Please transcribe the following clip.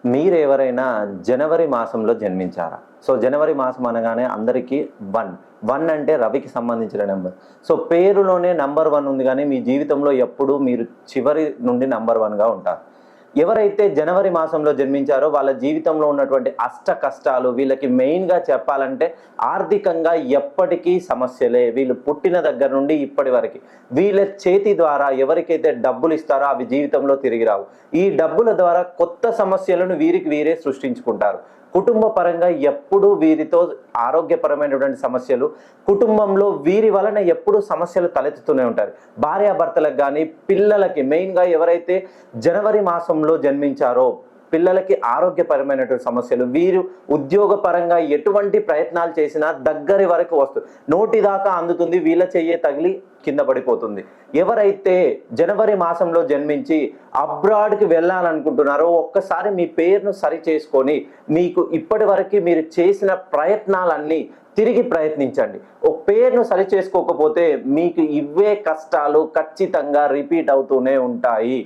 మీరెవరైనా జనవరి మాసంలో జన్మించారా? సో, జనవరి మాసం అనగానే అందరికీ 1. 1 అంటే రవికి సంబంధించిన నంబర్. సో, పేరులోనే నంబర్ 1 ఉంది గానీ, మీ జీవితంలో ఎప్పుడూ మీరు చివరి నుండి నంబర్ 1గా ఉంటారు. ఎవరైతే జనవరి మాసంలో జన్మించారో వాళ్ళ జీవితంలో ఉన్నటువంటి అష్ట కష్టాలు వీళ్ళకి మెయిన్‌గా చెప్పాలంటే ఆర్థికంగా ఎప్పటికీ సమస్యలే. వీళ్ళు పుట్టిన దగ్గర నుండి ఇప్పటి వరకి. వీళ్ళ చేతి ద్వారా ఎవరికైతే డబ్బులిస్తారో అవి జీవితంలో తిరిగి రావు. ఈ డబ్బుల ద్వారా కొత్త సమస్యలను వీరికి వీరే సృష్టించుకుంటారు. కుటుంబ పరంగా ఎప్పుడూ వీరితో ఆరోగ్యపరమైనటువంటి సమస్యలు, కుటుంబంలో వీరి వలన ఎప్పుడూ సమస్యలు తలెత్తుతూనే ఉంటారు. భార్యాభర్తలకు గానీ, పిల్లలకి మెయిన్‌గా ఎవరైతే జనవరి మాసంలో జన్మించారో పిల్లలకి ఆరోగ్యపరమైనటువంటి సమస్యలు, వీరు ఉద్యోగపరంగా ఎటువంటి ప్రయత్నాలు చేసినా దగ్గరి వరకు వస్తుంది. నోటి దాకా అందుతుంది, వీళ్ళ చెయ్యే తగిలి కింద పడిపోతుంది. ఎవరైతే జనవరి మాసంలో జన్మించి అబ్రాడ్‌కి వెళ్ళాలనుకుంటున్నారో ఒక్కసారి మీ పేరును సరి చేసుకొని, మీకు ఇప్పటి వరకు మీరు చేసిన ప్రయత్నాలన్నీ తిరిగి ప్రయత్నించండి. ఒక పేరును సరి చేసుకోకపోతే మీకు ఇవే కష్టాలు ఖచ్చితంగా రిపీట్ అవుతూనే ఉంటాయి.